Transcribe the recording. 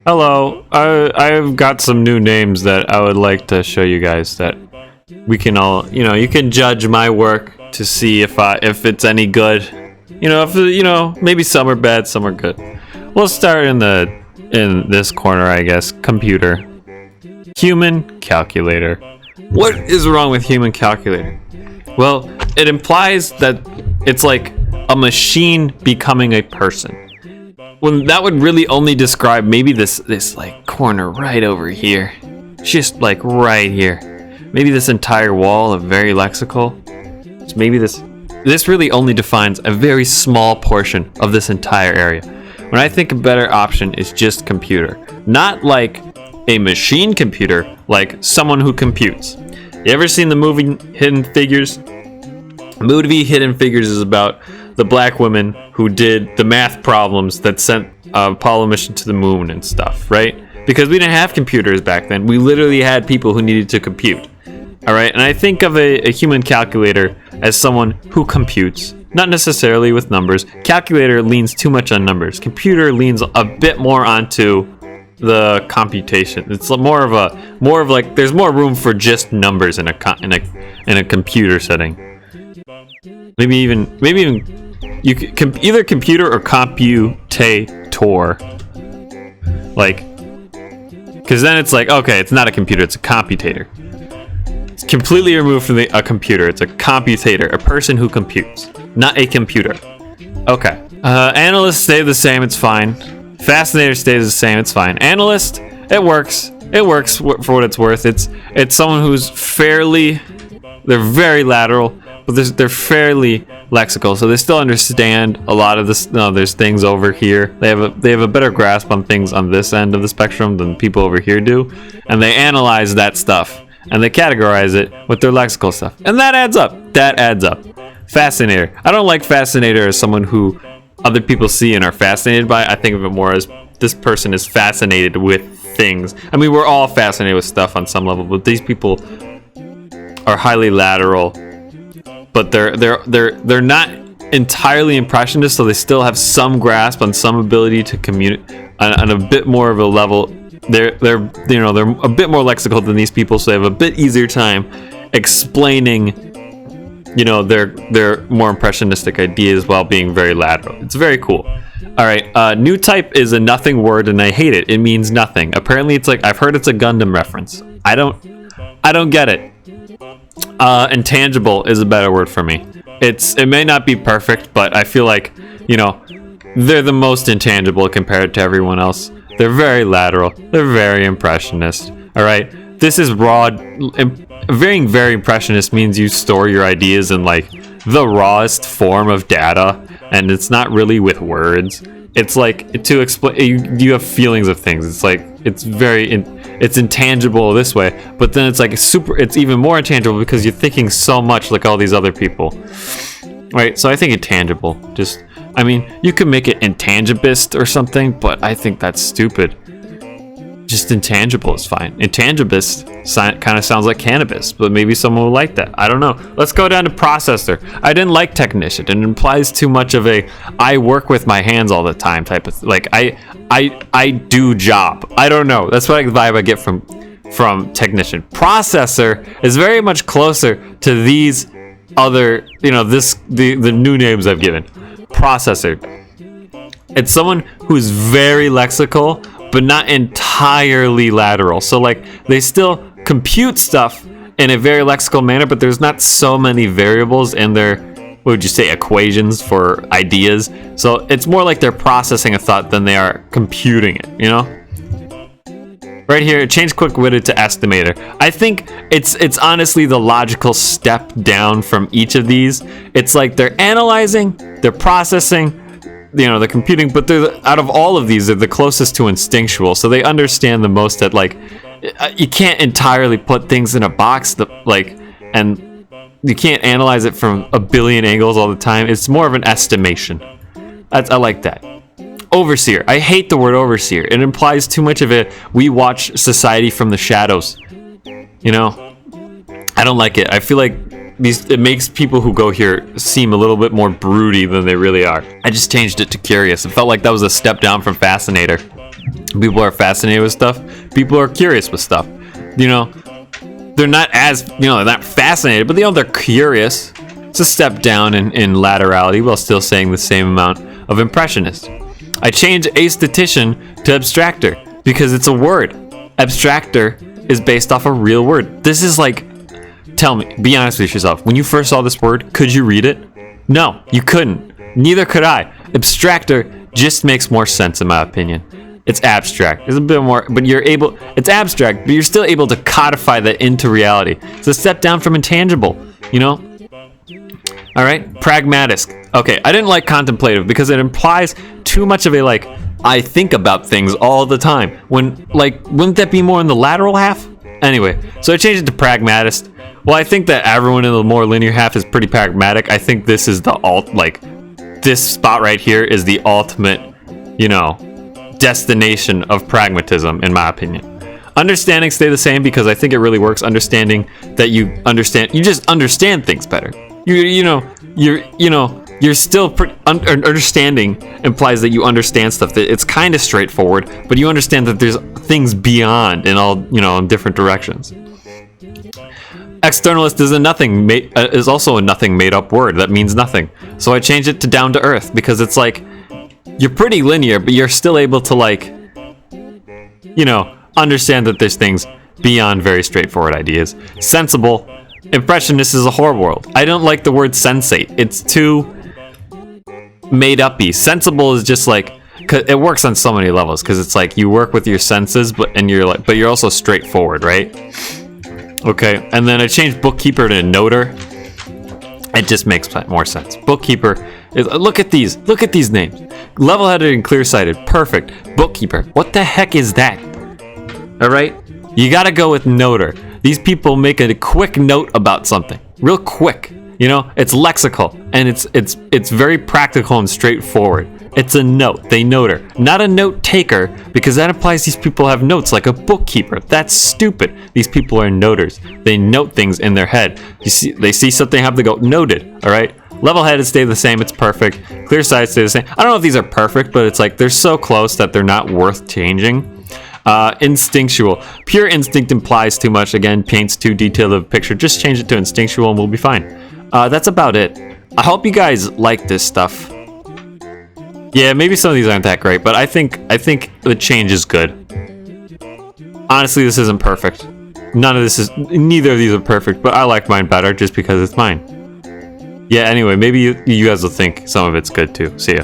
Hello, I've got some new names that I would like to show you guys that we can all, you can judge my work to see if it's any good. Maybe some are bad, some are good. We'll start in this corner, I guess. Computer. Human calculator. What is wrong with human calculator? Well, it implies that it's like a machine becoming a person. When that would really only describe maybe this like corner right over here. Just like right here. Maybe this entire wall of very lexical. So maybe this really only defines a very small portion of this entire area. When I think a better option is just computer. Not like a machine computer, like someone who computes. You ever seen the movie Hidden Figures? The movie Hidden Figures is about the black women who did the math problems that sent Apollo mission to the moon and stuff, right? Because we didn't have computers back then. We literally had people who needed to compute. All right, and I think of a human calculator as someone who computes, not necessarily with numbers. Calculator leans too much on numbers. Computer leans a bit more onto the computation. It's more of like there's more room for just numbers in a computer setting. Maybe even you can either computer or computator. Like, because then it's like, okay, it's not a computer, it's a computator. It's completely removed from a computer. It's a computator, a person who computes, not a computer. Okay. Analysts stay the same, it's fine. Fascinator stays the same, it's fine. Analyst, it works. It works for what it's worth. It's someone who's they're very lateral, but they're fairly lexical, so they still understand a lot of this. No, there's things over here. They have a better grasp on things on this end of the spectrum than people over here do, and they analyze that stuff and they categorize it with their lexical stuff, and that adds up. That adds up. Fascinator. I don't like fascinator as someone who other people see and are fascinated by. I think of it more as this person is fascinated with things. I mean, we're all fascinated with stuff on some level, but these people are highly lateral, but they're not entirely impressionist, so they still have some grasp on some ability to communicate on a bit more of a level. They're a bit more lexical than these people, so they have a bit easier time explaining their more impressionistic ideas while being very lateral. It's very cool. All right, new type is a nothing word, and I hate it. It means nothing. Apparently, it's like I've heard it's a Gundam reference. I don't get it. Intangible is a better word for me. It may not be perfect, but I feel like they're the most intangible compared to everyone else. They're very lateral. They're very impressionist. All right, this is raw. Being very impressionist means you store your ideas in like the rawest form of data, and it's not really with words. It's like to explain. You have feelings of things. It's like it's intangible this way, but then it's like it's even more intangible because you're thinking so much like all these other people. Right? So I think intangible. You could make it intangibist or something, but I think that's stupid. Just intangible is fine. Intangibist kind of sounds like cannabis, but maybe someone will like that. I don't know. Let's go down to processor. I didn't like technician. It implies too much of a I work with my hands all the time type of like I do job. I don't know. That's what vibe I get from technician. Processor is very much closer to these other the new names I've given. Processor. It's someone who's very lexical, but not entirely lateral. So like they still compute stuff in a very lexical manner, but there's not so many variables in their, what would you say, equations for ideas. So it's more like they're processing a thought than they are computing it, Right here, change quick-witted to estimator. I think it's honestly the logical step down from each of these. It's like they're analyzing, they're processing, they're computing, but out of all of these, they're the closest to instinctual, so they understand the most that like you can't entirely put things in a box and you can't analyze it from a billion angles all the time. It's more of an estimation. I like that. Overseer. I hate the word overseer. It implies too much of it. We watch society from the shadows. I don't like it. I feel like it makes people who go here seem a little bit more broody than they really are. I just changed it to curious. It felt like that was a step down from fascinator. People are fascinated with stuff. People are curious with stuff. You know, they're not as, they're not fascinated, but they're curious. It's a step down in laterality while still saying the same amount of impressionist. I changed aesthetician to abstractor because it's a word. Abstractor is based off a real word. This is like, tell me, be honest with yourself. When you first saw this word, could you read it? No, you couldn't. Neither could I. Abstractor just makes more sense in my opinion. It's abstract. It's a bit more, but it's abstract, but you're still able to codify that into reality. It's a step down from intangible, All right, pragmatic. Okay, I didn't like contemplative because it implies too much of a I think about things all the time. Wouldn't that be more in the lateral half? Anyway, so I changed it to pragmatist. Well, I think that everyone in the more linear half is pretty pragmatic. I think this is the this spot right here is the ultimate, destination of pragmatism, in my opinion. Understanding stay the same because I think it really works. Understanding that you just understand things better. You're still understanding implies that you understand stuff. That it's kind of straightforward, but you understand that there's things beyond in all in different directions. Externalist is also a nothing made up word that means nothing. So I changed it to down to earth because it's you're pretty linear, but you're still able to understand that there's things beyond very straightforward ideas. Sensible. Impressionist is a horror world. I don't like the word sensate. It's too made-up-y. Sensible is just it works on so many levels because it's you work with your senses, but you're also straightforward, right? Okay, and then I changed bookkeeper to noter. It just makes more sense. Bookkeeper is, look at these names. Level-headed and clear-sighted, perfect. Bookkeeper, what the heck is that? All right, you gotta go with noter. These people make a quick note about something, real quick. It's lexical and it's very practical and straightforward. It's a note. They noter, not a note taker, because that implies these people have notes like a bookkeeper. That's stupid. These people are noters. They note things in their head. They see something, have to go noted. All right. Level-headed stay the same. It's perfect. Clear sight stay the same. I don't know if these are perfect, but it's they're so close that they're not worth changing. Instinctual. Pure instinct implies too much. Again, paints too detailed of a picture. Just change it to instinctual and we'll be fine. That's about it. I hope you guys like this stuff. Yeah, maybe some of these aren't that great, but I think the change is good. Honestly, this isn't perfect. Neither of these are perfect, but I like mine better just because it's mine. Yeah, anyway, maybe you guys will think some of it's good too. See ya.